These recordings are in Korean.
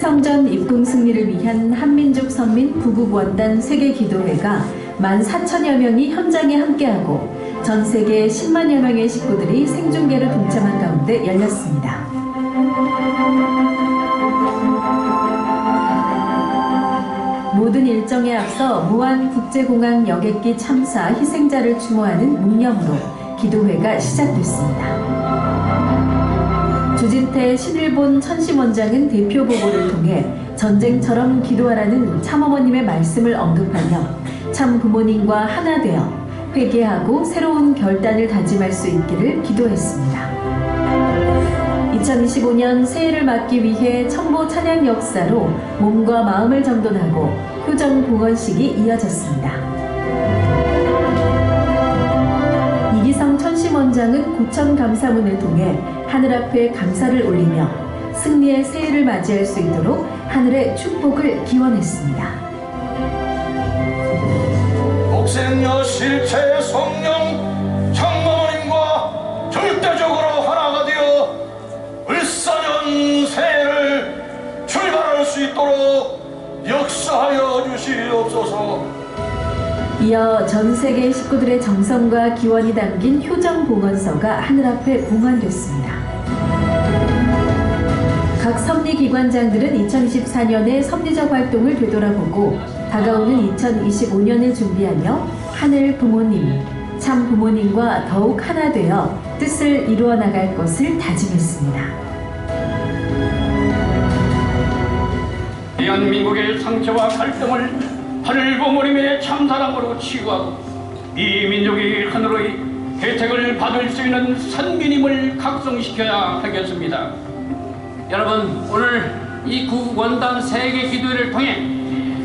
성전 입궁 승리를 위한 한민족 선민 부국원단 세계기도회가 14,000여 명이 현장에 함께하고 전 세계 10만여 명의 식구들이 생중계로 동참한 가운데 열렸습니다. 모든 일정에 앞서 무안국제공항 여객기 참사 희생자를 추모하는 묵념으로 기도회가 시작됐습니다. 주진태 신일본 천심원장은 대표 보고를 통해 전쟁처럼 기도하라는 참어머님의 말씀을 언급하며 참 부모님과 하나 되어 회개하고 새로운 결단을 다짐할 수 있기를 기도했습니다. 2025년 새해를 맞기 위해 첨보 찬양 역사로 몸과 마음을 정돈하고 효정 봉헌식이 이어졌습니다. 이기성 천심원장은 고천 감사문을 통해 하늘 앞에 감사를 올리며 승리의 새해를 맞이할 수 있도록 하늘의 축복을 기원했습니다. 복생여 실체 성령 장모님과 절대적으로 하나가 되어 을사년 새해를 출발할 수 있도록 역사하여 주시옵소서. 이어 전 세계 식구들의 정성과 기원이 담긴 효정 봉헌서가 하늘 앞에 봉헌됐습니다. 각 섭리기관장들은 2024년의 섭리적 활동을 되돌아보고 다가오는 2025년을 준비하며 하늘 부모님, 참 부모님과 더욱 하나 되어 뜻을 이루어 나갈 것을 다짐했습니다. 대한민국의 상처와 갈등을 하늘 부모님의 참사랑으로 치유하고 이 민족이 하늘의 혜택을 받을 수 있는 선민임을 각성시켜야 하겠습니다. 여러분, 오늘 이 구원단 세계 기도회를 통해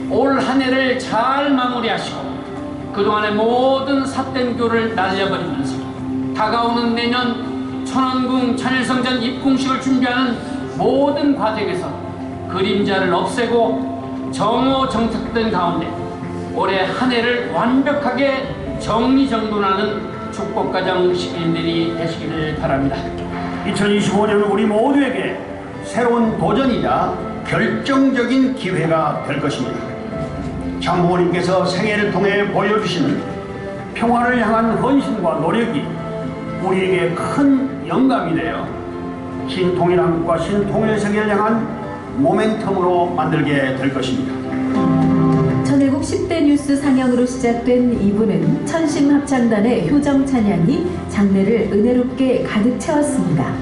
올 한 해를 잘 마무리하시고 그동안의 모든 삿된 교를 날려버리면서 다가오는 내년 천원궁 천일성전 입궁식을 준비하는 모든 과정에서 그림자를 없애고 정오정착된 가운데 올해 한 해를 완벽하게 정리정돈하는 축복가정 시민들이 되시기를 바랍니다. 2025년은 우리 모두에게 새로운 도전이자 결정적인 기회가 될 것입니다. 참부모님께서 생애를 통해 보여주시는 평화를 향한 헌신과 노력이 우리에게 큰 영감이 되어 신통일한국과 신통일세계를 향한 모멘텀으로 만들게 될 것입니다. 천일국 10대 뉴스 상영으로 시작된 2부는 천심합창단의 효정 찬양이 장례를 은혜롭게 가득 채웠습니다.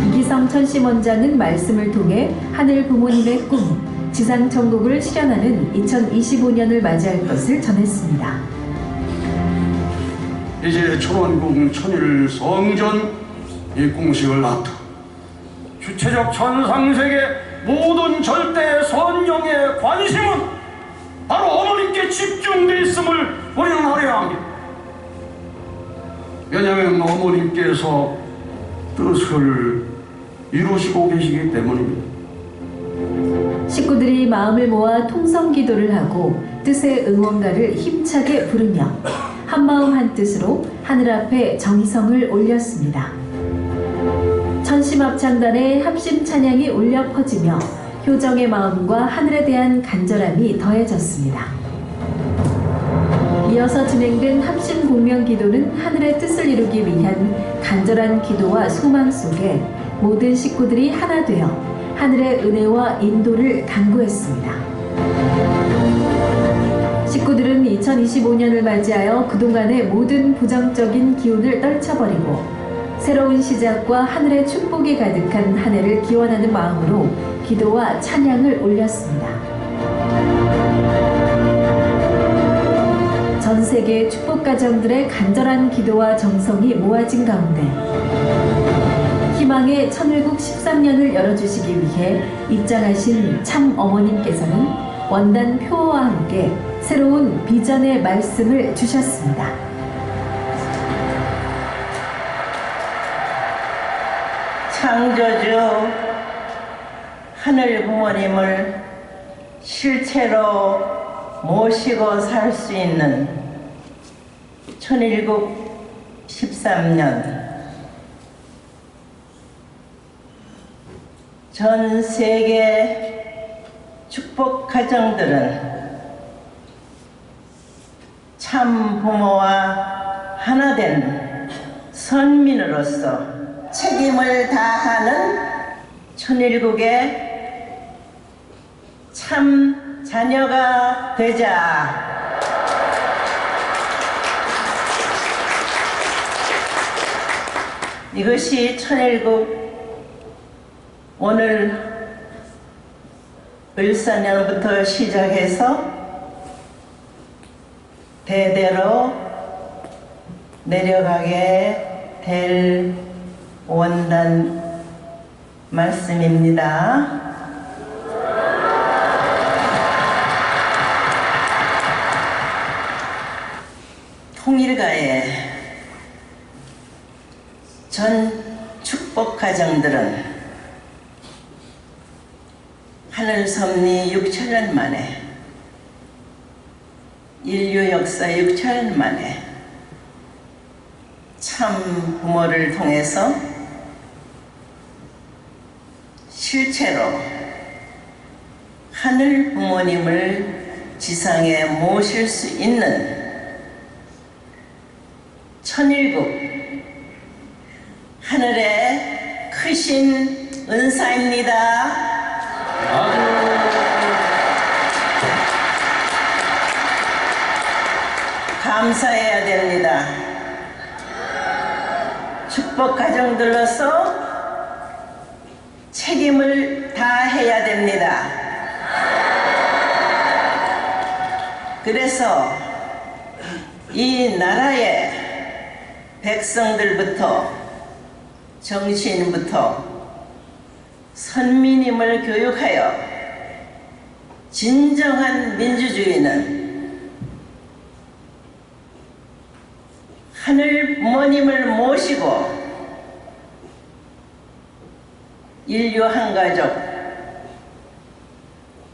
이기성 천심원장은 말씀을 통해 하늘 부모님의 꿈, 지상천국을 실현하는 2025년을 맞이할 것을 전했습니다. 이제 천원궁 천일 성전 입궁식을 앞두고 주체적 천상세계 모든 절대 선영의 관심은 바로 어머님께 집중되어 있음을 우리는 알아야 합니다. 왜냐하면 어머님께서 뜻을 이루시고 계시기 때문입니다. 식구들이 마음을 모아 통성기도를 하고 뜻의 응원가를 힘차게 부르며 한마음 한뜻으로 하늘 앞에 정성을 올렸습니다. 천심합창단의 합심 찬양이 울려 퍼지며 효정의 마음과 하늘에 대한 간절함이 더해졌습니다. 이어서 진행된 합심 공명 기도는 하늘의 뜻을 이루기 위한 간절한 기도와 소망 속에 모든 식구들이 하나 되어 하늘의 은혜와 인도를 간구했습니다. 식구들은 2025년을 맞이하여 그동안의 모든 부정적인 기운을 떨쳐버리고 새로운 시작과 하늘의 축복이 가득한 한 해를 기원하는 마음으로 기도와 찬양을 올렸습니다. 전 세계 축복가정들의 간절한 기도와 정성이 모아진 가운데 희망의 천일국 13년을 열어주시기 위해 입장하신 참 어머님께서는 원단 표어와 함께 새로운 비전의 말씀을 주셨습니다. 창조주 하늘 부모님을 실체로 모시고 살 수 있는 천일국 13년 전 세계 축복 가정들은 참 부모와 하나 된 선민으로서 책임을 다하는 천일국의 참 자녀가 되자. 이것이 천일국 오늘 을사년부터 시작해서 대대로 내려가게 될 원단 말씀입니다. 통일가의 전 축복 가정들은 하늘 섭리 6천년 만에, 인류 역사 6천년 만에 참 부모를 통해서 실체로 하늘 부모님을 지상에 모실 수 있는 천일국 하늘의 크신 은사입니다. 감사해야 됩니다. 축복 가정들로서 책임을 다해야 됩니다. 그래서 이 나라의 백성들부터 정치인부터 선민임을 교육하여 진정한 민주주의는 하늘 부모님을 모시고 인류 한 가족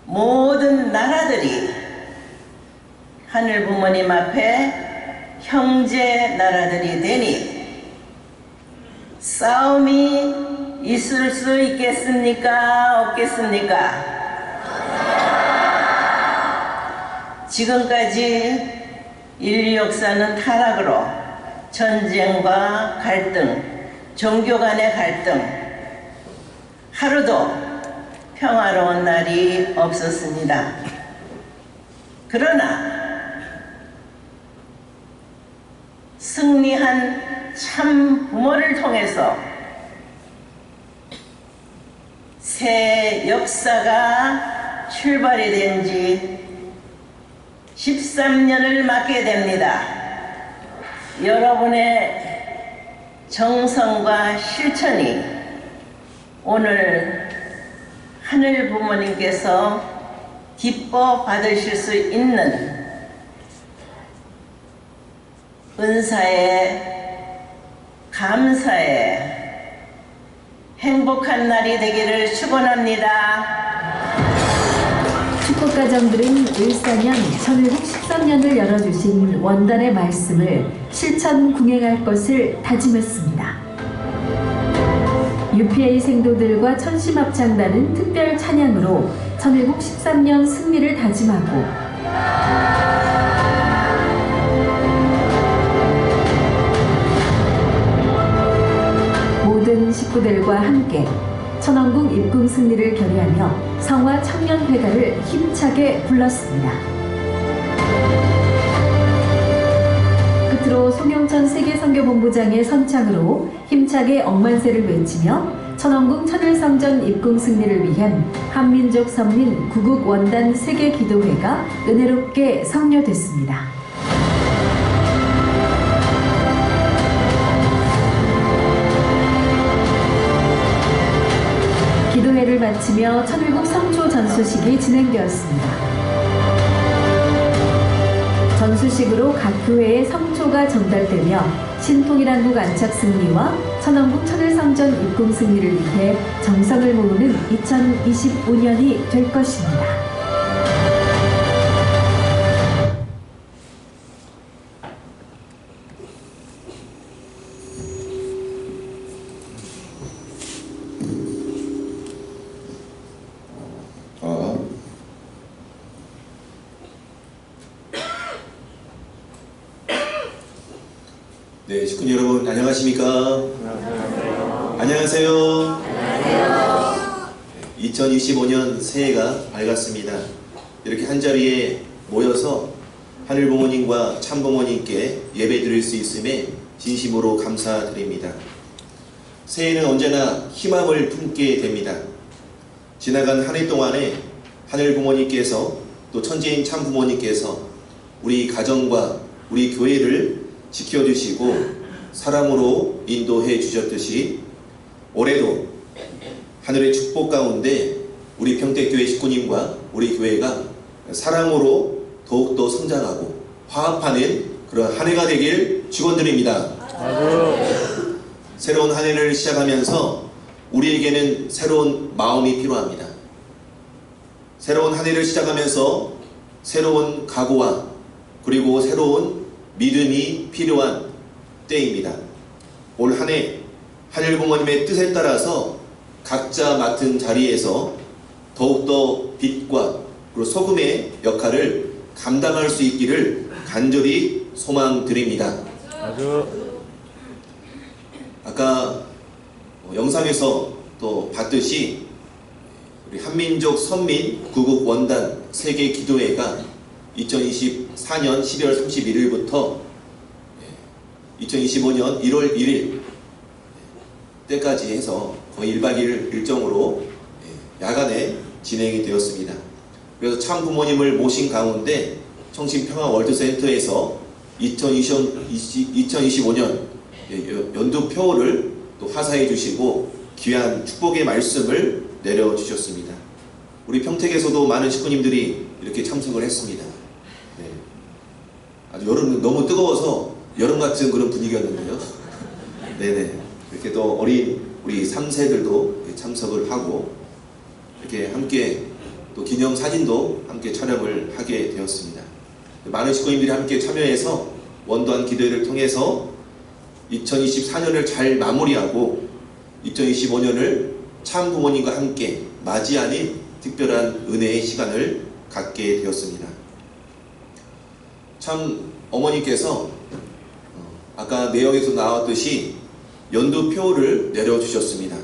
모든 나라들이 하늘 부모님 앞에 형제 나라들이 되니 싸움이 있을 수 있겠습니까? 없겠습니까? 지금까지 인류 역사는 타락으로 전쟁과 갈등, 종교 간의 갈등, 하루도 평화로운 날이 없었습니다. 그러나 승리한 참 부모를 통해서 새 역사가 출발이 된 지 13년을 맞게 됩니다. 여러분의 정성과 실천이 오늘 하늘 부모님께서 기뻐 받으실 수 있는 은사에 감사에 행복한 날이 되기를 축원합니다. 축복가정들은 을사년 천일국 13년을 열어주신 원단의 말씀을 실천 궁행할 것을 다짐했습니다. UPA 생도들과 천심합창단은 특별 찬양으로 천일국 13년 승리를 다짐하고 모든 식구들과 함께 천왕궁 입궁 승리를 결의하며 성화 청년회가를 힘차게 불렀습니다. 끝으로 송영천 세계선교본부장의 선창으로 힘차게 억만세를 외치며 천왕궁 천일성전 입궁 승리를 위한 한민족 선민 구국원단 세계기도회가 은혜롭게 성료됐습니다. 기도회를 마치며 천일국 성초 전수식이 진행되었습니다. 전수식으로 각 교회의 성초가 전달되며 신통일한국 안착 승리와 천왕국 천일성전 입궁 승리를 위해 정성을 모으는 2025년이 될 것입니다. 네, 식구 여러분 안녕하십니까? 안녕하세요. 2025년 새해가 밝았습니다. 이렇게 한자리에 모여서 하늘 부모님과 참 부모님께 예배 드릴 수 있음에 진심으로 감사드립니다. 새해는 언제나 희망을 품게 됩니다. 지나간 한 해 동안에 하늘 부모님께서 또 천지인 참 부모님께서 우리 가정과 우리 교회를 지켜주시고 사랑으로 인도해 주셨듯이 올해도 하늘의 축복 가운데 우리 평택교회 식구님과 우리 교회가 사랑으로 더욱더 성장하고 화합하는 그런 한 해가 되길 축원드립니다. 새로운 한 해를 시작하면서 우리에게는 새로운 마음이 필요합니다. 새로운 한 해를 시작하면서 새로운 각오와 그리고 새로운 믿음이 필요한 때입니다. 올 한 해 하늘 부모님의 뜻에 따라서 각자 맡은 자리에서 더욱더 빛과 그리고 소금의 역할을 감당할 수 있기를 간절히 소망드립니다. 아까 영상에서 또 봤듯이 우리 한민족 선민 구국 원단 세계 기도회가 2024년 12월 31일부터 2025년 1월 1일 때까지 해서 거의 1박 2일 일정으로 야간에 진행이 되었습니다. 그래서 참 부모님을 모신 가운데 청신평화월드센터에서 2025년 연두표를 또 하사해 주시고 귀한 축복의 말씀을 내려주셨습니다. 우리 평택에서도 많은 식구님들이 이렇게 참석을 했습니다. 아주 여름 너무 뜨거워서 여름 같은 그런 분위기였는데요. 네네. 이렇게 또 어린 우리 3세들도 참석을 하고 이렇게 함께 또 기념 사진도 함께 촬영을 하게 되었습니다. 많은 식구님들이 함께 참여해서 원도한 기도회를 통해서 2024년을 잘 마무리하고 2025년을 참 부모님과 함께 맞이하는 특별한 은혜의 시간을 갖게 되었습니다. 참 어머니께서 아까 내용에서 나왔듯이 연두표를 내려주셨습니다.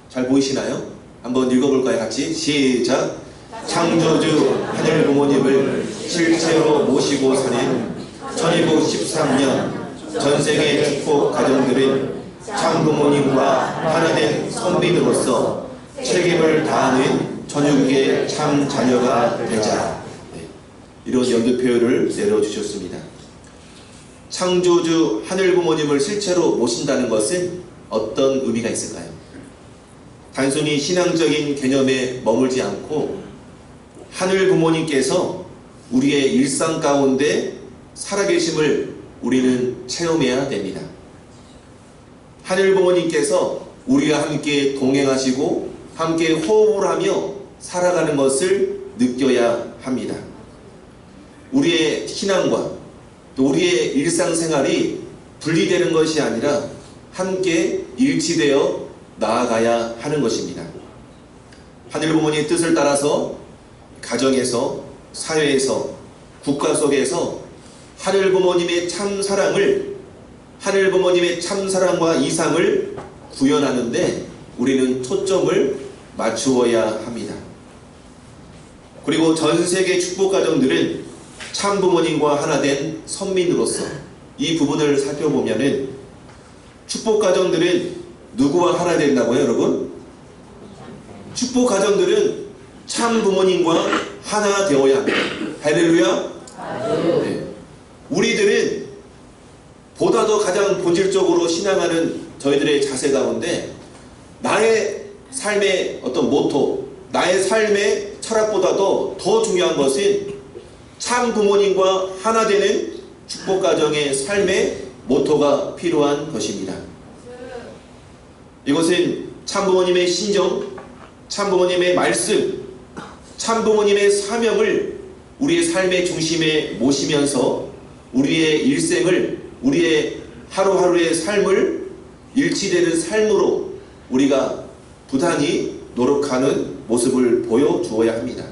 잘 보이시나요? 한번 읽어볼까요? 같이 시작! 창조주 하늘 부모님을 실체로 모시고 사는 1213년 전생의 축복 가정들은 참 부모님과 하나된 선민으로서 책임을 다하는 전육의 참 자녀가 되자. 이런 연두표를 내려주셨습니다. 창조주 하늘 부모님을 실체로 모신다는 것은 어떤 의미가 있을까요? 단순히 신앙적인 개념에 머물지 않고 하늘 부모님께서 우리의 일상 가운데 살아계심을 우리는 체험해야 됩니다. 하늘 부모님께서 우리와 함께 동행하시고 함께 호흡을 하며 살아가는 것을 느껴야 합니다. 우리의 신앙과 또 우리의 일상생활이 분리되는 것이 아니라 함께 일치되어 나아가야 하는 것입니다. 하늘 부모님의 뜻을 따라서 가정에서, 사회에서, 국가 속에서 하늘 부모님의 참 사랑을, 하늘 부모님의 참 사랑과 이상을 구현하는데 우리는 초점을 맞추어야 합니다. 그리고 전 세계 축복 가정들은 참 부모님과 하나 된 선민으로서 이 부분을 살펴보면은 축복 가정들은 누구와 하나 된다고요, 여러분? 축복 가정들은 참 부모님과 하나 되어야 합니다. 할렐루야. 네. 우리들은 보다 더 가장 본질적으로 신앙하는 저희들의 자세 가운데 나의 삶의 어떤 모토, 나의 삶의 철학보다도 더 중요한 것은 참 부모님과 하나 되는 축복 가정의 삶의 모토가 필요한 것입니다. 이것은 참 부모님의 신정, 참 부모님의 말씀, 참 부모님의 사명을 우리의 삶의 중심에 모시면서 우리의 일생을, 우리의 하루하루의 삶을 일치되는 삶으로 우리가 부단히 노력하는 모습을 보여주어야 합니다.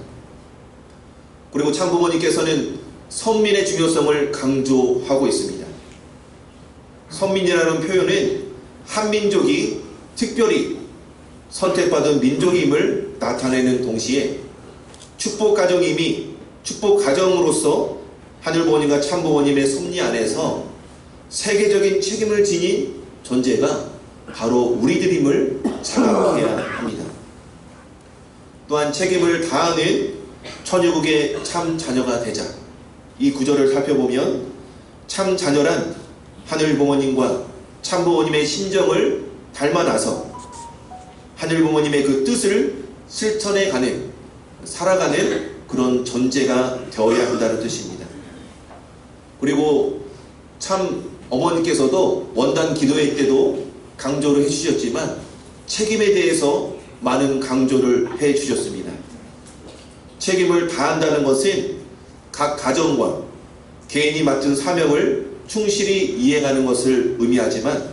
그리고 참 부모님께서는 선민의 중요성을 강조하고 있습니다. 선민이라는 표현은 한민족이 특별히 선택받은 민족임을 나타내는 동시에 축복 가정으로서 하늘부모님과 참부모님의 섭리 안에서 세계적인 책임을 지닌 존재가 바로 우리들임을 자각해야 합니다. 또한 책임을 다하는 천유국의 참 자녀가 되자. 이 구절을 살펴보면 참 자녀란 하늘부모님과 참부모님의 심정을 닮아나서 하늘부모님의 그 뜻을 실천해가는, 살아가는 그런 존재가 되어야 한다는 뜻입니다. 그리고 참 어머니께서도 원단 기도회 때도 강조를 해주셨지만 책임에 대해서 많은 강조를 해주셨습니다. 책임을 다한다는 것은 각 가정과 개인이 맡은 사명을 충실히 이행하는 것을 의미하지만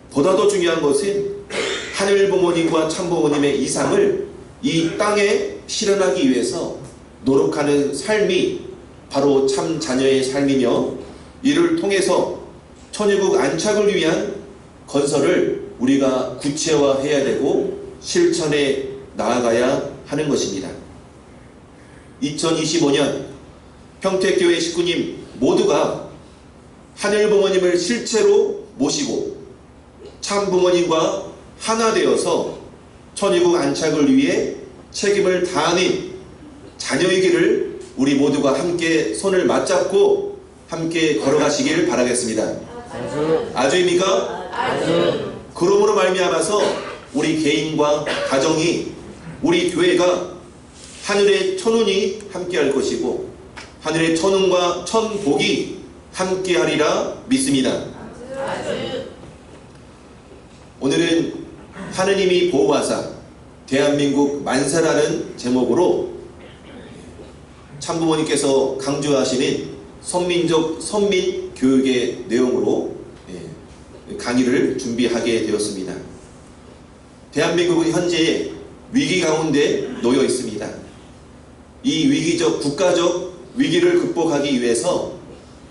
보다 더 중요한 것은 하늘 부모님과 참부모님의 이상을 이 땅에 실현하기 위해서 노력하는 삶이 바로 참 자녀의 삶이며, 이를 통해서 천유국 안착을 위한 건설을 우리가 구체화해야 되고 실천해 나아가야 하는 것입니다. 2025년 평택교회 식구님 모두가 하늘 부모님을 실제로 모시고 참 부모님과 하나 되어서 천유국 안착을 위해 책임을 다하는 자녀이기를 우리 모두가 함께 손을 맞잡고 함께 걸어가시길 바라겠습니다. 아주입니까? 아주. 그러므로 말미암아서 우리 개인과 가정이, 우리 교회가 하늘의 천운이 함께할 것이고 하늘의 천운과 천복이 함께하리라 믿습니다. 오늘은 하느님이 보호하사 대한민국 만세라는 제목으로 참부모님께서 강조하시는 선민 교육의 내용으로 강의를 준비하게 되었습니다. 대한민국은 현재 위기 가운데 놓여 있습니다. 이 위기적 국가적 위기를 극복하기 위해서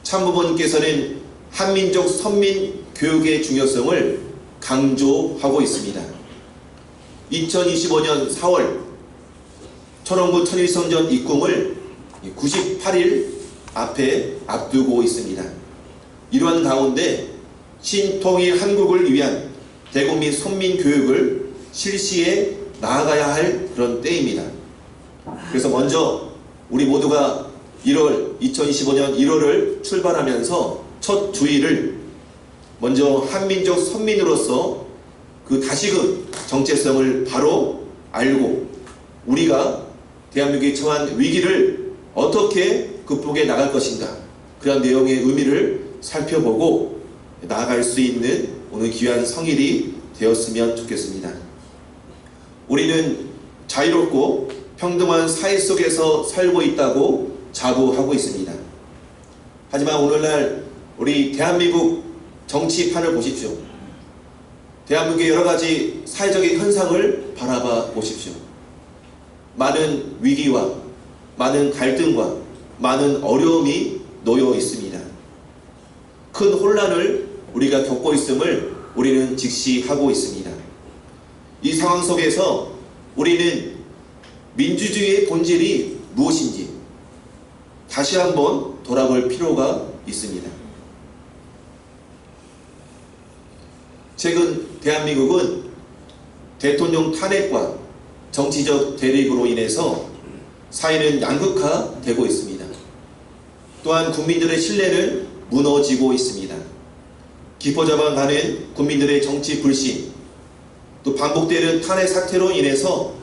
참부모님께서는 한민족 선민 교육의 중요성을 강조하고 있습니다. 2025년 4월 천원군 천일성전 입궁을 98일 앞에 앞두고 있습니다. 이러한 가운데 신통일 한국을 위한 대국민 선민 교육을 실시해 나아가야 할 그런 때입니다. 그래서 먼저 우리 모두가 2025년 1월을 출발하면서 첫 주의를 먼저 한민족 선민으로서 그 다시금 정체성을 바로 알고 우리가 대한민국에 처한 위기를 어떻게 극복해 나갈 것인가, 그런 내용의 의미를 살펴보고 나아갈 수 있는 오늘 귀한 성일이 되었으면 좋겠습니다. 우리는 자유롭고 평등한 사회 속에서 살고 있다고 자부하고 있습니다. 하지만 오늘날 우리 대한민국 정치판을 보십시오. 대한민국의 여러가지 사회적인 현상을 바라봐 보십시오. 많은 위기와 많은 갈등과 많은 어려움이 놓여 있습니다. 큰 혼란을 우리가 겪고 있음을 우리는 직시하고 있습니다. 이 상황 속에서 우리는 민주주의의 본질이 무엇인지 다시 한번 돌아볼 필요가 있습니다. 최근 대한민국은 대통령 탄핵과 정치적 대립으로 인해서 사회는 양극화되고 있습니다. 또한 국민들의 신뢰는 무너지고 있습니다. 깊어져만 가는 국민들의 정치 불신, 또 반복되는 탄핵 사태로 인해서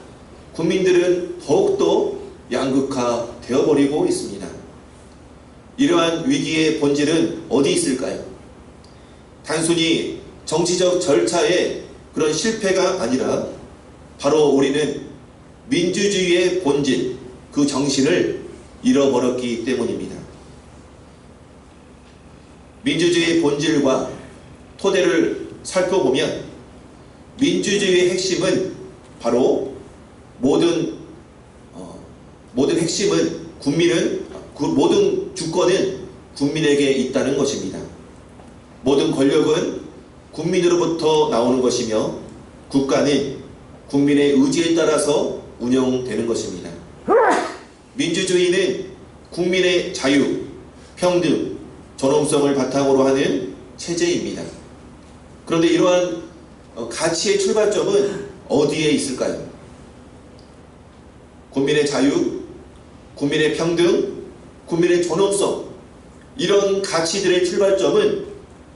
국민들은 더욱더 양극화되어버리고 있습니다. 이러한 위기의 본질은 어디 있을까요? 단순히 정치적 절차의 그런 실패가 아니라 바로 우리는 민주주의의 본질, 그 정신을 잃어버렸기 때문입니다. 민주주의의 본질과 토대를 살펴보면 민주주의의 핵심은 바로 모든 핵심은 모든 주권은 국민에게 있다는 것입니다. 모든 권력은 국민으로부터 나오는 것이며 국가는 국민의 의지에 따라서 운영되는 것입니다. 민주주의는 국민의 자유, 평등, 존엄성을 바탕으로 하는 체제입니다. 그런데 이러한 가치의 출발점은 어디에 있을까요? 국민의 자유, 국민의 평등, 국민의 존엄성, 이런 가치들의 출발점은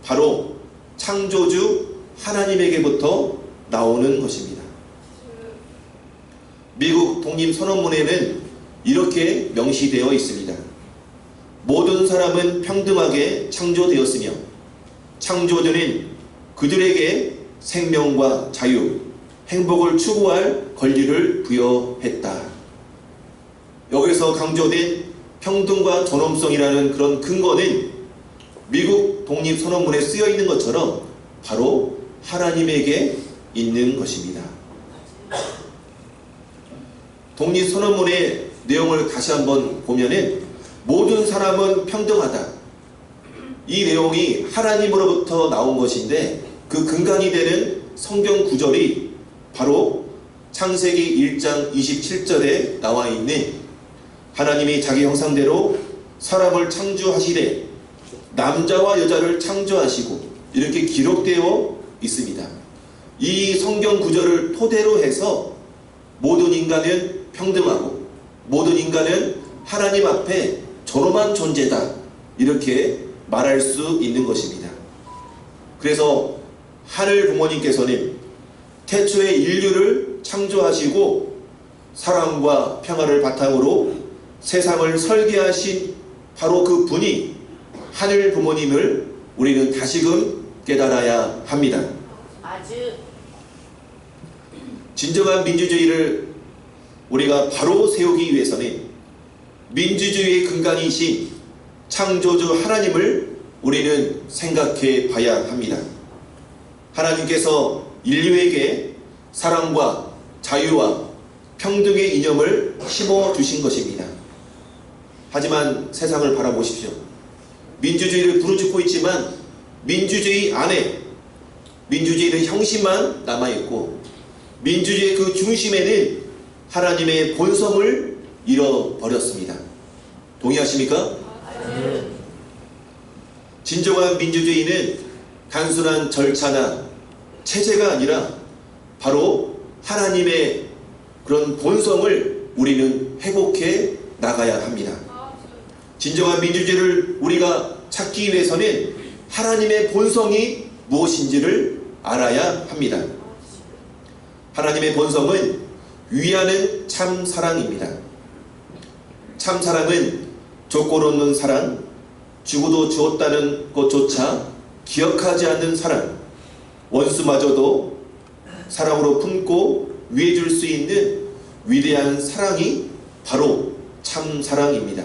바로 창조주 하나님에게부터 나오는 것입니다. 미국 독립선언문에는 이렇게 명시되어 있습니다. 모든 사람은 평등하게 창조되었으며 창조주는 그들에게 생명과 자유, 행복을 추구할 권리를 부여했다. 여기서 강조된 평등과 존엄성이라는 그런 근거는 미국 독립선언문에 쓰여 있는 것처럼 바로 하나님에게 있는 것입니다. 독립선언문의 내용을 다시 한번 보면은 모든 사람은 평등하다. 이 내용이 하나님으로부터 나온 것인데 그 근간이 되는 성경 구절이 바로 창세기 1장 27절에 나와 있는 하나님이 자기 형상대로 사람을 창조하시되 남자와 여자를 창조하시고 이렇게 기록되어 있습니다. 이 성경 구절을 토대로 해서 모든 인간은 평등하고 모든 인간은 하나님 앞에 존엄한 존재다 이렇게 말할 수 있는 것입니다. 그래서 하늘 부모님께서는 태초에 인류를 창조하시고 사랑과 평화를 바탕으로 세상을 설계하신 바로 그 분이 하늘 부모님을 우리는 다시금 깨달아야 합니다. 진정한 민주주의를 우리가 바로 세우기 위해서는 민주주의의 근간이신 창조주 하나님을 우리는 생각해 봐야 합니다. 하나님께서 인류에게 사랑과 자유와 평등의 이념을 심어주신 것입니다. 하지만 세상을 바라보십시오. 민주주의를 부르짖고 있지만 민주주의 안에 민주주의의 형식만 남아있고 민주주의의 그 중심에는 하나님의 본성을 잃어버렸습니다. 동의하십니까? 진정한 민주주의는 단순한 절차나 체제가 아니라 바로 하나님의 그런 본성을 우리는 회복해 나가야 합니다. 진정한 민주주의를 우리가 찾기 위해서는 하나님의 본성이 무엇인지를 알아야 합니다. 하나님의 본성은 위하는 참 사랑입니다. 참 사랑은 조건 없는 사랑, 주고도 주었다는 것조차 기억하지 않는 사랑, 원수마저도 사랑으로 품고 위해줄 수 있는 위대한 사랑이 바로 참 사랑입니다.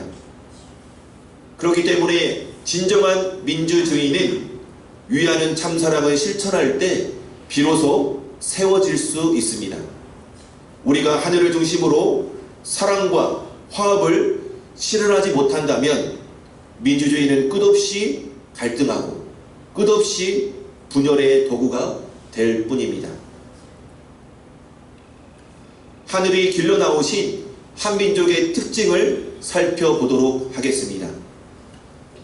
그렇기 때문에 진정한 민주주의는 위하는 참 사랑을 실천할 때 비로소 세워질 수 있습니다. 우리가 하늘을 중심으로 사랑과 화합을 실현하지 못한다면 민주주의는 끝없이 갈등하고 끝없이 분열의 도구가 될 뿐입니다. 하늘이 길러 나오신 한민족의 특징을 살펴보도록 하겠습니다.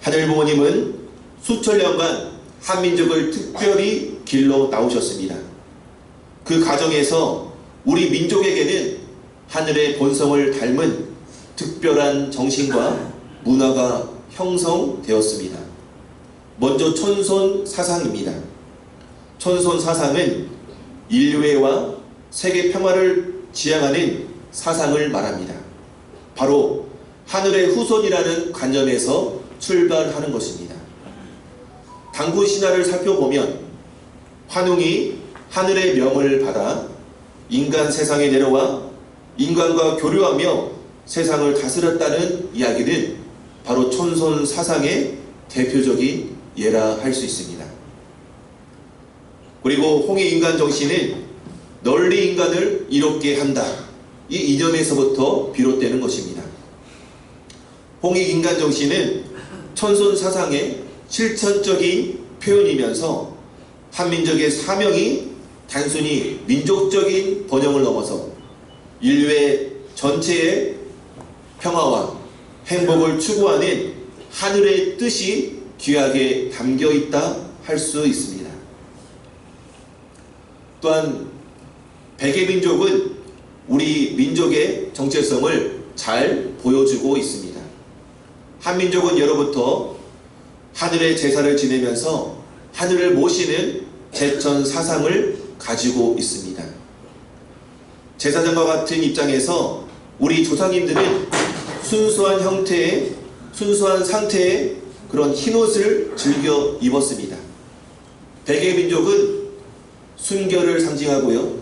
하늘 부모님은 수천 년간 한민족을 특별히 길러 나오셨습니다. 그 과정에서 우리 민족에게는 하늘의 본성을 닮은 특별한 정신과 문화가 형성되었습니다. 먼저 천손 사상입니다. 천손 사상은 인류애와 세계 평화를 지향하는 사상을 말합니다. 바로 하늘의 후손이라는 관점에서 출발하는 것입니다. 당군 신화를 살펴보면 환웅이 하늘의 명을 받아 인간 세상에 내려와 인간과 교류하며 세상을 다스렸다는 이야기는 바로 천손 사상의 대표적인 예라 할 수 있습니다. 그리고 홍해인간 정신은 널리 인간을 이롭게 한다. 이 이념에서부터 비롯되는 것입니다. 홍익인간 정신은 천손 사상의 실천적인 표현이면서 한민족의 사명이 단순히 민족적인 번영을 넘어서 인류의 전체의 평화와 행복을 추구하는 하늘의 뜻이 귀하게 담겨 있다 할 수 있습니다. 또한 백의민족은 우리 민족의 정체성을 잘 보여주고 있습니다. 한민족은 예로부터 하늘의 제사를 지내면서 하늘을 모시는 제천 사상을 가지고 있습니다. 제사장과 같은 입장에서 우리 조상님들은 순수한 상태의 그런 흰옷을 즐겨 입었습니다. 백의민족은 순결을 상징하고요.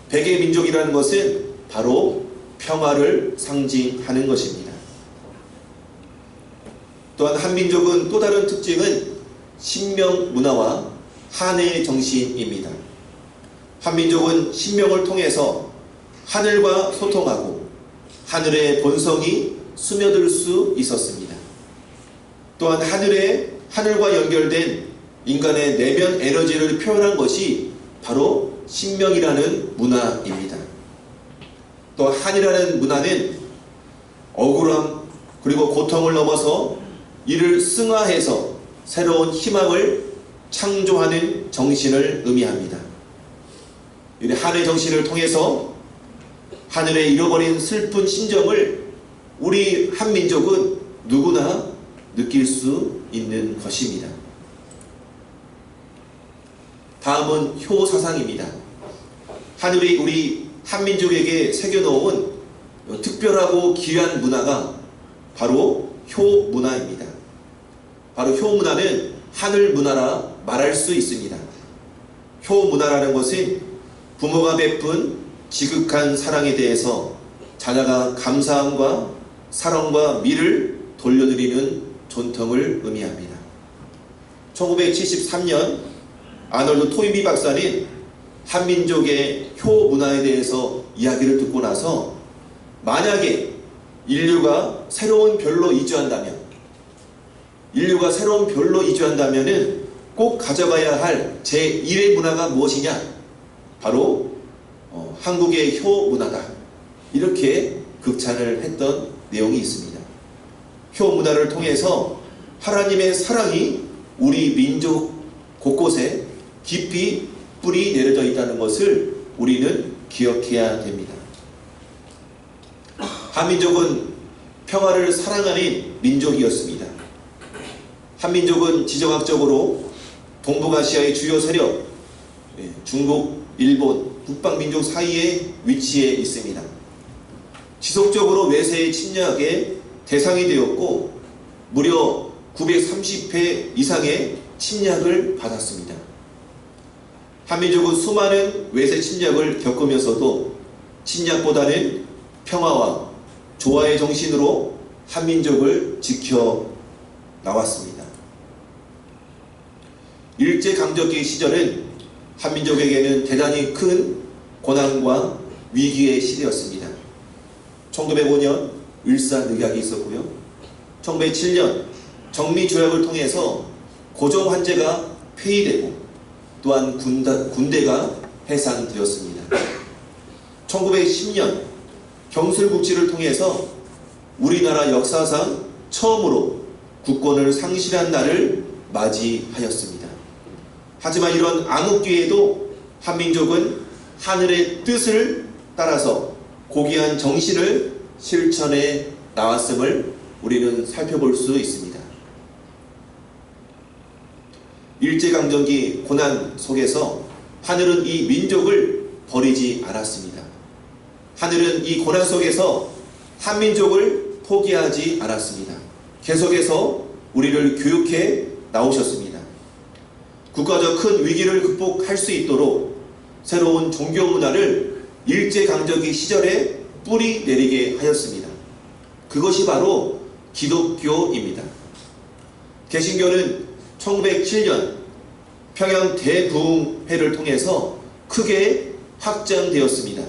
백의민족이라는 것은 바로 평화를 상징하는 것입니다. 또한 한민족은 또 다른 특징은 신명 문화와 한의 정신입니다. 한민족은 신명을 통해서 하늘과 소통하고 하늘의 본성이 스며들 수 있었습니다. 또한 하늘과 연결된 인간의 내면 에너지를 표현한 것이 바로 신명이라는 문화입니다. 또 한이라는 문화는 억울함 그리고 고통을 넘어서 이를 승화해서 새로운 희망을 창조하는 정신을 의미합니다. 한의 정신을 통해서 하늘의 잃어버린 슬픈 심정을 우리 한민족은 누구나 느낄 수 있는 것입니다. 다음은 효 사상입니다. 하늘이 우리 한민족에게 새겨놓은 특별하고 귀한 문화가 바로 효 문화입니다. 바로 효 문화는 하늘 문화라 말할 수 있습니다. 효 문화라는 것은 부모가 베푼 지극한 사랑에 대해서 자녀가 감사함과 사랑과 미를 돌려드리는 전통을 의미합니다. 1973년 아놀드 토인비 박사는 한민족의 효 문화에 대해서 이야기를 듣고 나서 만약에 인류가 새로운 별로 이주한다면 꼭 가져가야 할 제1의 문화가 무엇이냐? 바로 한국의 효 문화다. 이렇게 극찬을 했던 내용이 있습니다. 효 문화를 통해서 하나님의 사랑이 우리 민족 곳곳에 깊이 뿌리 내려져 있다는 것을 우리는 기억해야 됩니다. 한민족은 평화를 사랑하는 민족이었습니다. 한민족은 지정학적으로 동북아시아의 주요 세력, 중국, 일본, 북방민족 사이에 위치해 있습니다. 지속적으로 외세의 침략의 대상이 되었고 무려 930회 이상의 침략을 받았습니다. 한민족은 수많은 외세 침략을 겪으면서도 침략보다는 평화와 조화의 정신으로 한민족을 지켜 나왔습니다. 일제강점기 시절은 한민족에게는 대단히 큰 고난과 위기의 시대였습니다. 1905년 을사늑약이 있었고요. 1907년 정리조약을 통해서 고종 황제가 폐위되고 또한 군대가 해산되었습니다. 1910년 경술국지를 통해서 우리나라 역사상 처음으로 국권을 상실한 날을 맞이하였습니다. 하지만 이런 암흑기에도 한민족은 하늘의 뜻을 따라서 고귀한 정신을 실천해 나왔음을 우리는 살펴볼 수 있습니다. 일제강점기 고난 속에서 하늘은 이 민족을 버리지 않았습니다. 하늘은 이 고난 속에서 한민족을 포기하지 않았습니다. 계속해서 우리를 교육해 나오셨습니다. 국가적 큰 위기를 극복할 수 있도록 새로운 종교 문화를 일제강점기 시절에 뿌리 내리게 하였습니다. 그것이 바로 기독교입니다. 개신교는 1907년 평양 대부흥회를 통해서 크게 확장되었습니다.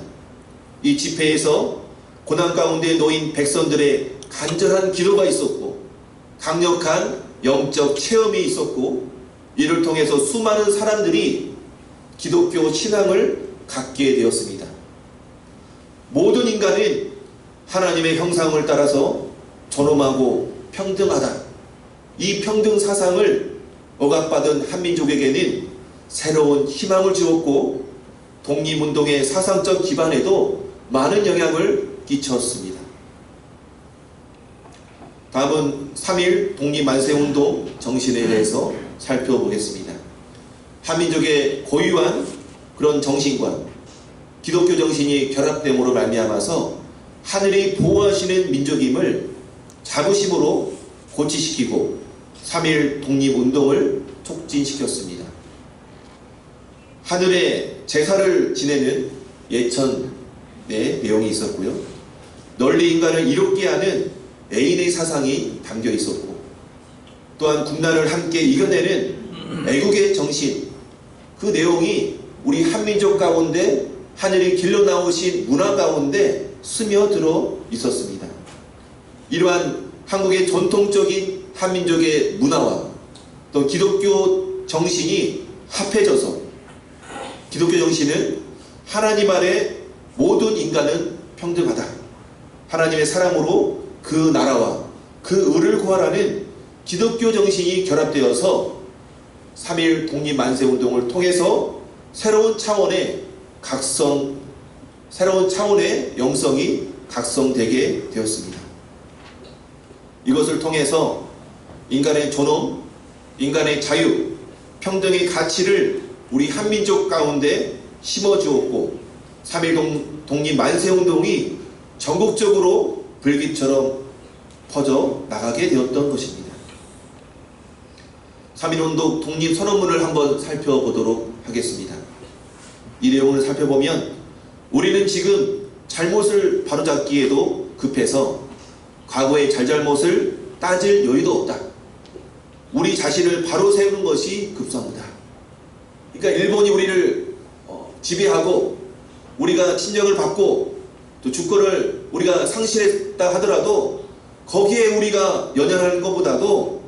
이 집회에서 고난 가운데 놓인 백성들의 간절한 기도가 있었고 강력한 영적 체험이 있었고 이를 통해서 수많은 사람들이 기독교 신앙을 갖게 되었습니다. 모든 인간은 하나님의 형상을 따라서 존엄하고 평등하다. 이 평등 사상을 억압받은 한민족에게는 새로운 희망을 주었고 독립운동의 사상적 기반에도 많은 영향을 끼쳤습니다. 다음은 3.1 독립만세운동 정신에 대해서 살펴보겠습니다. 한민족의 고유한 그런 정신과 기독교 정신이 결합됨으로 말미암아서 하늘이 보호하시는 민족임을 자부심으로 고취시키고 3.1 독립운동을 촉진시켰습니다. 하늘에 제사를 지내는 예천의 내용이 있었고요. 널리 인간을 이롭게 하는 애인의 사상이 담겨 있었고, 또한 국난을 함께 이겨내는 애국의 정신, 그 내용이 우리 한민족 가운데 하늘이 길러 나오신 문화 가운데 스며들어 있었습니다. 이러한 한국의 전통적인 한민족의 문화와 또 기독교 정신이 합해져서 기독교 정신은 하나님 아래 모든 인간은 평등하다. 하나님의 사랑으로 그 나라와 그 의를 구하라는 기독교 정신이 결합되어서 3.1 독립만세운동을 통해서 새로운 차원의 영성이 각성되게 되었습니다. 이것을 통해서 인간의 존엄, 인간의 자유, 평등의 가치를 우리 한민족 가운데 심어주었고 3.1 독립만세운동이 전국적으로 불길처럼 퍼져 나가게 되었던 것입니다. 3.1운동 독립선언문을 한번 살펴보도록 하겠습니다. 이 내용을 살펴보면 우리는 지금 잘못을 바로잡기에도 급해서 과거의 잘잘못을 따질 여유도 없다. 우리 자신을 바로 세우는 것이 급선무다. 그러니까 일본이 우리를 지배하고 우리가 침략을 받고 또 주권을 우리가 상실했다 하더라도 거기에 우리가 연연하는 것보다도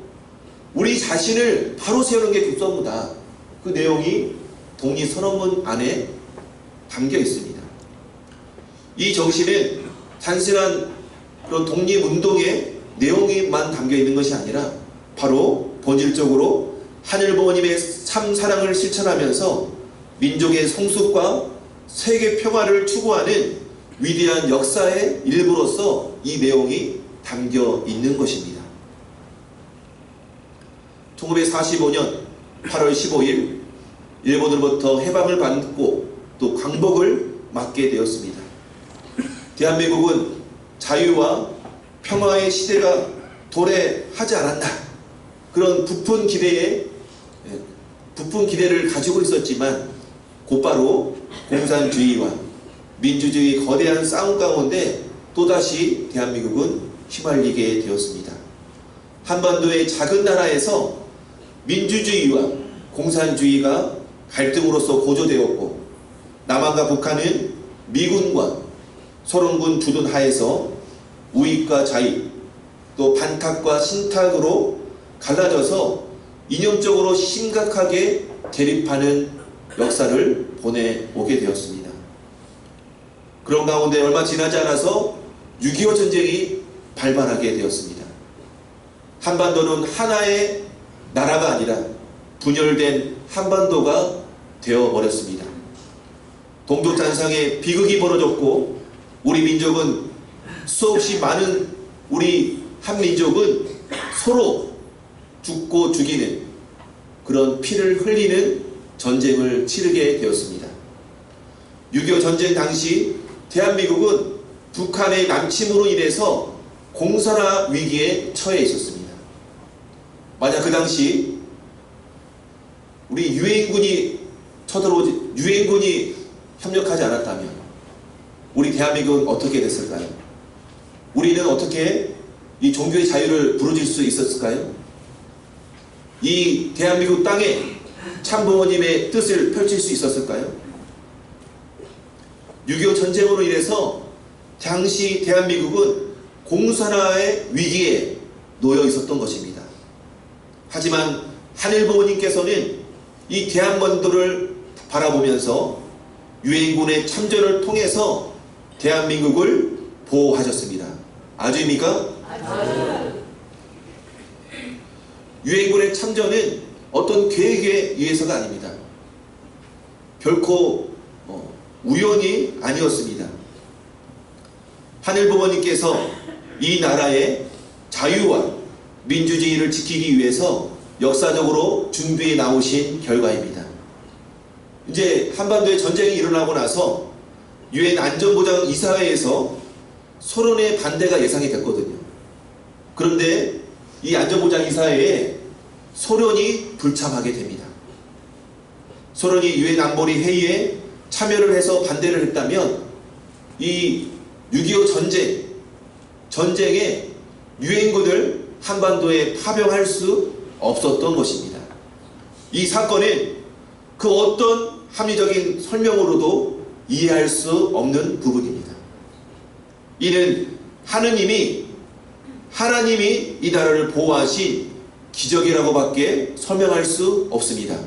우리 자신을 바로 세우는 게 급선무다. 그 내용이 독립선언문 안에 담겨 있습니다. 이 정신은 단순한 그런 독립운동의 내용이만 담겨 있는 것이 아니라 바로 본질적으로 하늘부모님의 참 사랑을 실천하면서 민족의 성숙과 세계 평화를 추구하는 위대한 역사의 일부로서 이 내용이 담겨 있는 것입니다. 1945년 8월 15일 일본으로부터 해방을 받고 또 광복을 맞게 되었습니다. 대한민국은 자유와 평화의 시대가 도래하지 않았나, 그런 부푼 기대를 가지고 있었지만 곧바로 공산주의와 민주주의 거대한 싸움 가운데 또다시 대한민국은 휘말리게 되었습니다. 한반도의 작은 나라에서 민주주의와 공산주의가 갈등으로서 고조되었고, 남한과 북한은 미군과 소련군 주둔 하에서 우익과 좌익, 또 반탁과 신탁으로 갈라져서 이념적으로 심각하게 대립하는 역사를 보내오게 되었습니다. 그런 가운데 얼마 지나지 않아서 6.25 전쟁이 발발하게 되었습니다. 한반도는 하나의 나라가 아니라 분열된 한반도가 되어버렸습니다. 동족잔상의 비극이 벌어졌고, 우리 민족은 수없이 많은 우리 한민족은 서로 죽고 죽이는 그런 피를 흘리는 전쟁을 치르게 되었습니다. 6.25 전쟁 당시 대한민국은 북한의 남침으로 인해서 공산화 위기에 처해 있었습니다. 만약 그 당시 우리 유엔군이 협력하지 않았다면 우리 대한민국은 어떻게 됐을까요? 우리는 어떻게 이 종교의 자유를 부르질 수 있었을까요? 이 대한민국 땅에 참부모님의 뜻을 펼칠 수 있었을까요? 6.25 전쟁으로 인해서 당시 대한민국은 공산화의 위기에 놓여 있었던 것입니다. 하지만 하늘부모님께서는 이 대한반도를 바라보면서 유엔군의 참전을 통해서 대한민국을 보호하셨습니다. 아주입니까? 유엔군의 참전은 어떤 계획에 의해서가 아닙니다. 결코 우연이 아니었습니다. 하늘부모님께서 이 나라의 자유와 민주주의를 지키기 위해서 역사적으로 준비해 나오신 결과입니다. 이제 한반도에 전쟁이 일어나고 나서 유엔 안전보장 이사회에서 소련의 반대가 예상이 됐거든요. 그런데 이 안전보장 이사회에 소련이 불참하게 됩니다. 소련이 유엔 안보리 회의에 참여를 해서 반대를 했다면 이 6.25 전쟁에 유엔군을 한반도에 파병할 수 없었던 것입니다. 이 사건은 그 어떤 합리적인 설명으로도 이해할 수 없는 부분입니다. 이는 하나님이 이 나라를 보호하신 기적이라고밖에 설명할 수 없습니다.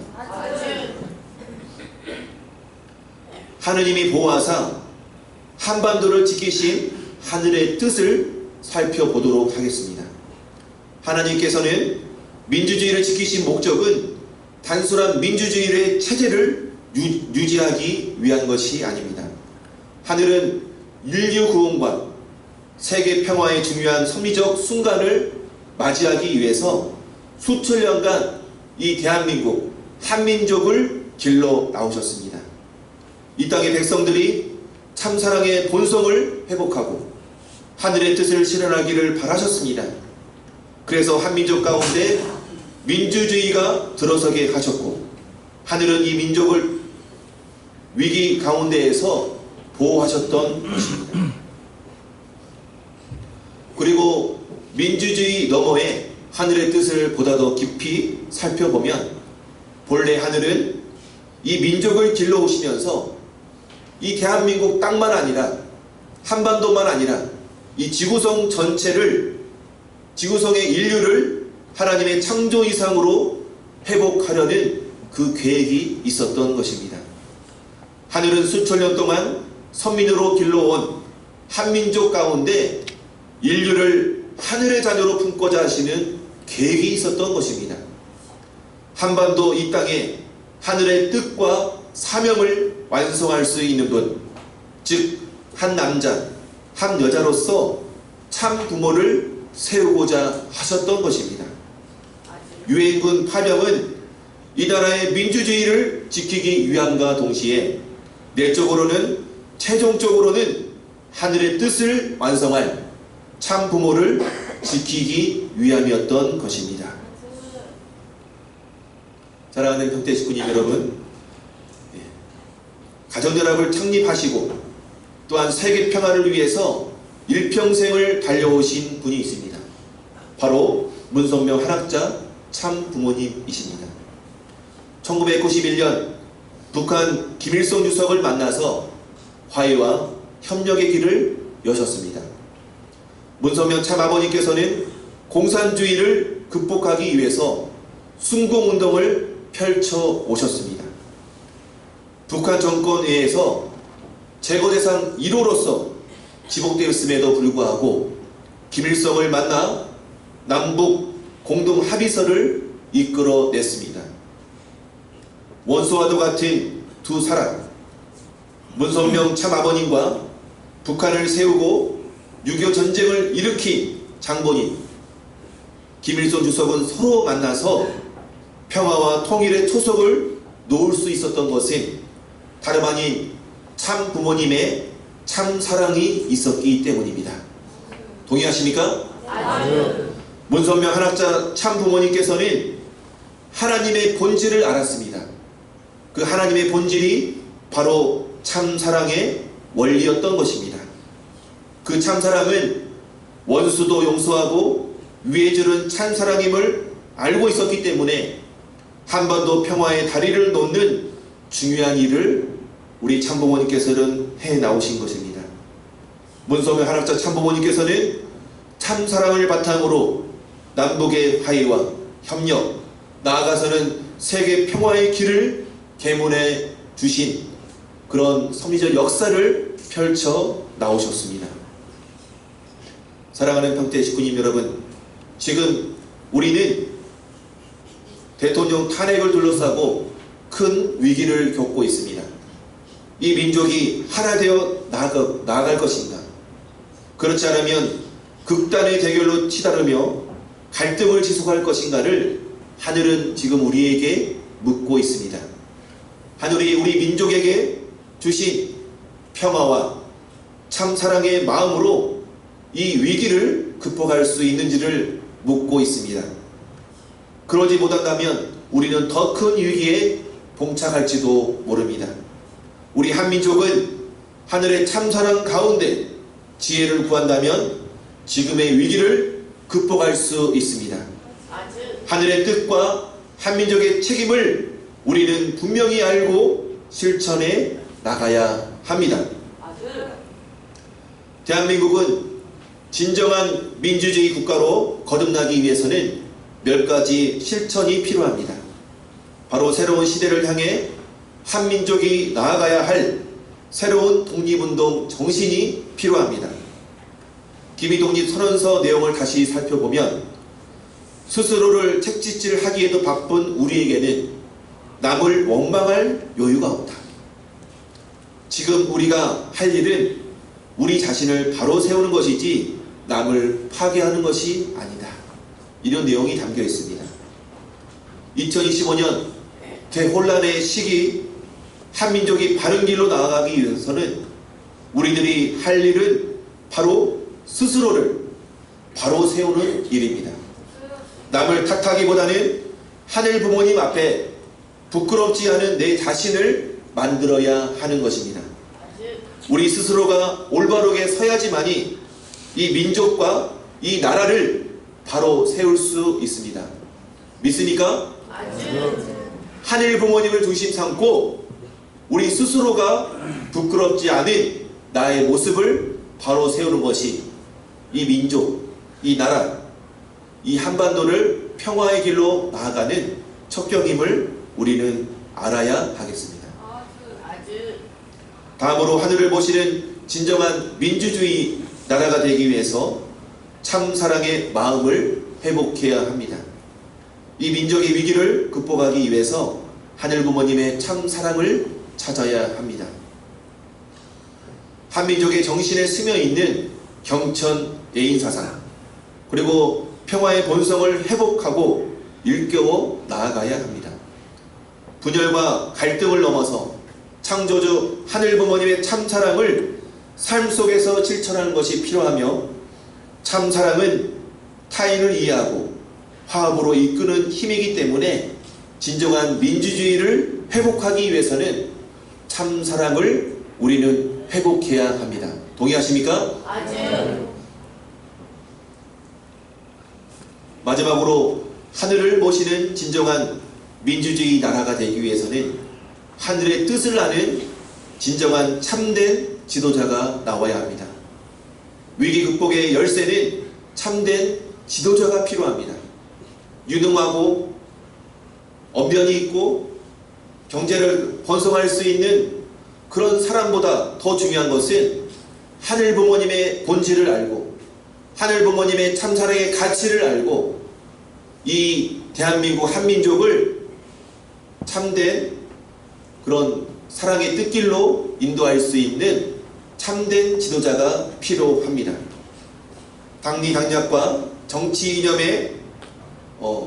하느님이 보호하사 한반도를 지키신 하늘의 뜻을 살펴보도록 하겠습니다. 하나님께서는 민주주의를 지키신 목적은 단순한 민주주의의 체제를 유지하기 위한 것이 아닙니다. 하늘은 인류 구원과 세계 평화의 중요한 섭리적 순간을 맞이하기 위해서 수천 년간 이 대한민국 한민족을 길러 나오셨습니다. 이 땅의 백성들이 참사랑의 본성을 회복하고 하늘의 뜻을 실현하기를 바라셨습니다. 그래서 한민족 가운데 민주주의가 들어서게 하셨고 하늘은 이 민족을 위기 가운데에서 보호하셨던 것입니다. 그리고 민주주의 너머에 하늘의 뜻을 보다 더 깊이 살펴보면 본래 하늘은 이 민족을 길러오시면서 이 대한민국 땅만 아니라 한반도만 아니라 이 지구성 전체를 지구성의 인류를 하나님의 창조 이상으로 회복하려는 그 계획이 있었던 것입니다. 하늘은 수천 년 동안 선민으로 길러온 한민족 가운데 인류를 하늘의 자녀로 품고자 하시는 계획이 있었던 것입니다. 한반도 이 땅에 하늘의 뜻과 사명을 완성할 수 있는 분, 즉 한 남자, 한 여자로서 참 부모를 세우고자 하셨던 것입니다. 유엔군 파병은 이 나라의 민주주의를 지키기 위함과 동시에 내적으로는 최종적으로는 하늘의 뜻을 완성할 참 부모를 지키기 위함이었던 것입니다. 사랑하는 평택 식구님 여러분, 가정연합을 창립하시고 또한 세계 평화를 위해서 일평생을 달려오신 분이 있습니다. 바로 문선명 한학자 참 부모님이십니다. 1991년 북한 김일성 주석을 만나서 화해와 협력의 길을 여셨습니다. 문선명 참 아버님께서는 공산주의를 극복하기 위해서 순공운동을 펼쳐 오셨습니다. 북한 정권에서 제거대상 1호로서 지목되었음에도 불구하고 김일성을 만나 남북 공동 합의서를 이끌어냈습니다. 원수와도 같은 두 사람, 문선명 참 아버님과 북한을 세우고 6.25 전쟁을 일으킨 장본인 김일성 주석은 서로 만나서 평화와 통일의 초석을 놓을 수 있었던 것은 다름 아닌 참 부모님의 참 사랑이 있었기 때문입니다. 동의하십니까? 문선명 한학자 참 부모님께서는 하나님의 본질을 알았습니다. 그 하나님의 본질이 바로 참 사랑의 원리였던 것입니다. 그 참 사랑은 원수도 용서하고 위해주는 참 사랑임을 알고 있었기 때문에 한반도 평화의 다리를 놓는 중요한 일을 우리 참부모님께서는 해 나오신 것입니다. 문선명 한학자 참부모님께서는 참 사랑을 바탕으로 남북의 화해와 협력 나아가서는 세계 평화의 길을 개문해 주신 그런 섭리적 역사를 펼쳐 나오셨습니다. 사랑하는 평택 식구님 여러분, 지금 우리는 대통령 탄핵을 둘러싸고 큰 위기를 겪고 있습니다. 이 민족이 하나 되어 나아갈 것인가? 그렇지 않으면 극단의 대결로 치달으며 갈등을 지속할 것인가를 하늘은 지금 우리에게 묻고 있습니다. 하늘이 우리 민족에게 주신 평화와 참 사랑의 마음으로 이 위기를 극복할 수 있는지를 묻고 있습니다. 그러지 못한다면 우리는 더 큰 위기에 봉착할지도 모릅니다. 우리 한민족은 하늘의 참사랑 가운데 지혜를 구한다면 지금의 위기를 극복할 수 있습니다. 하늘의 뜻과 한민족의 책임을 우리는 분명히 알고 실천해 나가야 합니다. 대한민국은 진정한 민주주의 국가로 거듭나기 위해서는 몇 가지 실천이 필요합니다. 바로 새로운 시대를 향해 한민족이 나아가야 할 새로운 독립운동 정신이 필요합니다. 기미독립 선언서 내용을 다시 살펴보면 스스로를 책짓질하기에도 바쁜 우리에게는 남을 원망할 여유가 없다. 지금 우리가 할 일은 우리 자신을 바로 세우는 것이지 남을 파괴하는 것이 아니다. 이런 내용이 담겨 있습니다. 2025년 대혼란의 시기, 한민족이 바른 길로 나아가기 위해서는 우리들이 할 일은 바로 스스로를 바로 세우는 일입니다. 남을 탓하기보다는 하늘 부모님 앞에 부끄럽지 않은 내 자신을 만들어야 하는 것입니다. 우리 스스로가 올바르게 서야지만이 이 민족과 이 나라를 바로 세울 수 있습니다. 믿습니까? 하늘 부모님을 중심 삼고 우리 스스로가 부끄럽지 않은 나의 모습을 바로 세우는 것이 이 민족, 이 나라, 이 한반도를 평화의 길로 나아가는 척경임을 우리는 알아야 하겠습니다. 다음으로 하늘을 보시는 진정한 민주주의 나라가 되기 위해서 참 사랑의 마음을 회복해야 합니다. 이 민족의 위기를 극복하기 위해서 하늘 부모님의 참 사랑을 찾아야 합니다. 한민족의 정신에 스며 있는 경천 예인사상, 그리고 평화의 본성을 회복하고 일깨워 나아가야 합니다. 분열과 갈등을 넘어서 창조주 하늘 부모님의 참사랑을 삶 속에서 실천하는 것이 필요하며, 참사랑은 타인을 이해하고 화합으로 이끄는 힘이기 때문에 진정한 민주주의를 회복하기 위해서는 참사랑을 우리는 회복해야 합니다. 동의하십니까? 마지막으로 하늘을 모시는 진정한 민주주의 나라가 되기 위해서는 하늘의 뜻을 아는 진정한 참된 지도자가 나와야 합니다. 위기 극복의 열쇠는 참된 지도자가 필요합니다. 유능하고 언변이 있고 경제를 번성할 수 있는 그런 사람보다 더 중요한 것은 하늘 부모님의 본질을 알고 하늘 부모님의 참사랑의 가치를 알고 이 대한민국 한민족을 참된 그런 사랑의 뜻길로 인도할 수 있는 참된 지도자가 필요합니다. 당리 당략과 정치 이념에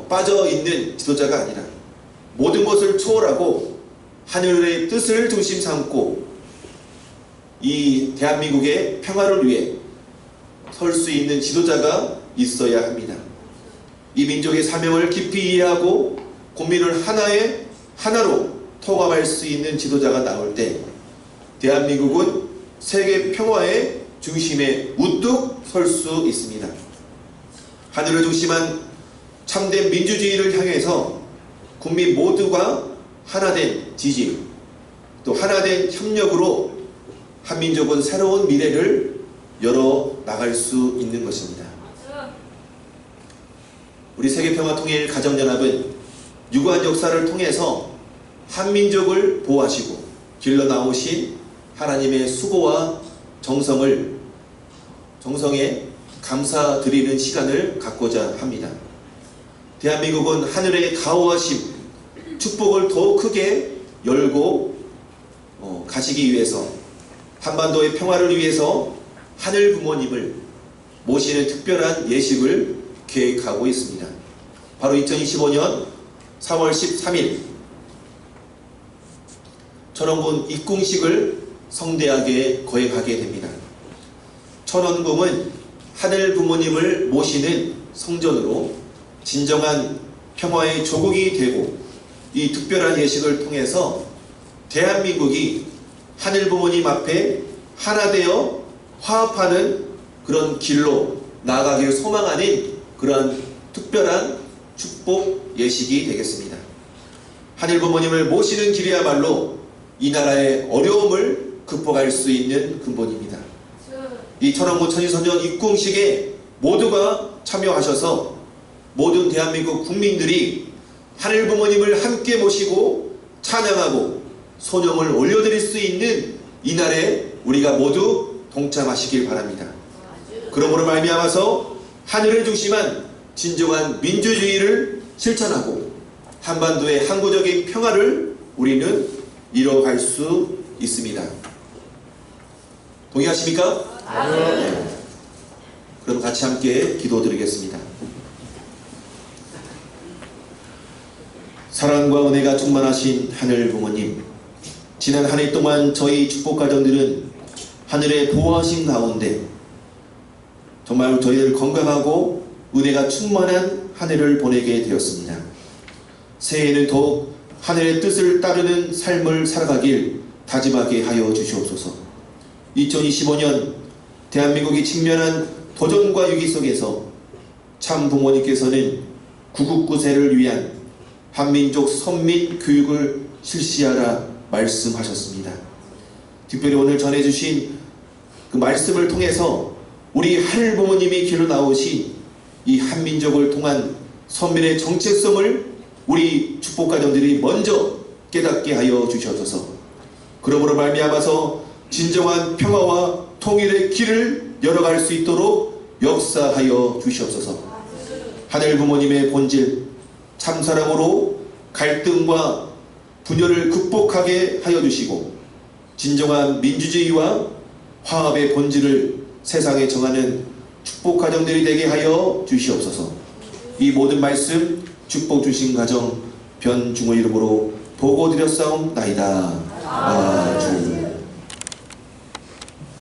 빠져있는 지도자가 아니라 모든 것을 초월하고 하늘의 뜻을 중심 삼고 이 대한민국의 평화를 위해 설 수 있는 지도자가 있어야 합니다. 이 민족의 사명을 깊이 이해하고 국민을 하나로 통합할 수 있는 지도자가 나올 때 대한민국은 세계 평화의 중심에 우뚝 설 수 있습니다. 하늘을 중심한 참된 민주주의를 향해서 국민 모두가 하나된 지지, 또 하나된 협력으로 한민족은 새로운 미래를 열어 나갈 수 있는 것입니다. 우리 세계평화통일 가정연합은 유구한 역사를 통해서 한민족을 보호하시고 길러 나오신 하나님의 수고와 정성에 감사드리는 시간을 갖고자 합니다. 대한민국은 하늘의 가호하심, 축복을 더욱 크게 열고 가시기 위해서, 한반도의 평화를 위해서 하늘 부모님을 모시는 특별한 예식을 계획하고 있습니다. 바로 2025년 3월 13일 천원궁 입궁식을 성대하게 거행하게 됩니다. 천원궁은 하늘 부모님을 모시는 성전으로 진정한 평화의 조국이 되고, 이 특별한 예식을 통해서 대한민국이 하늘 부모님 앞에 하나 되어 화합하는 그런 길로 나아가기를 소망하는 그러한 특별한 축복 예식이 되겠습니다. 하늘 부모님을 모시는 길이야말로 이 나라의 어려움을 극복할 수 있는 근본입니다. 이 천원궁 천인선전 입궁식에 모두가 참여하셔서 모든 대한민국 국민들이 하늘 부모님을 함께 모시고 찬양하고 소념을 올려드릴 수 있는 이날에 우리가 모두 동참하시길 바랍니다. 그러므로 말미암아서 하늘을 중심한 진정한 민주주의를 실천하고 한반도의 항구적인 평화를 우리는 이뤄갈 수 있습니다. 동의하십니까? 네. 그럼 같이 함께 기도드리겠습니다. 사랑과 은혜가 충만하신 하늘 부모님, 지난 한 해 동안 저희 축복가정들은 하늘의 보호하심 가운데 정말 저희들 건강하고 은혜가 충만한 한 해를 보내게 되었습니다. 새해에는 더욱 하늘의 뜻을 따르는 삶을 살아가길 다짐하게 하여 주시옵소서. 2025년 대한민국이 직면한 도전과 위기 속에서 참 부모님께서는 구국구세를 위한 한민족 선민 교육을 실시하라 말씀하셨습니다. 특별히 오늘 전해주신 그 말씀을 통해서 우리 하늘 부모님이 길러 나오신 이 한민족을 통한 선민의 정체성을 우리 축복가정들이 먼저 깨닫게 하여 주시옵소서. 그러므로 말미암아서 진정한 평화와 통일의 길을 열어갈 수 있도록 역사하여 주시옵소서. 하늘 부모님의 본질 참사랑으로 갈등과 분열을 극복하게 하여 주시고 진정한 민주주의와 화합의 본질을 세상에 정하는 축복가정들이 되게 하여 주시옵소서. 이 모든 말씀 축복 주신 가정 변중호 이름으로 보고드렸사옵나이다. 아주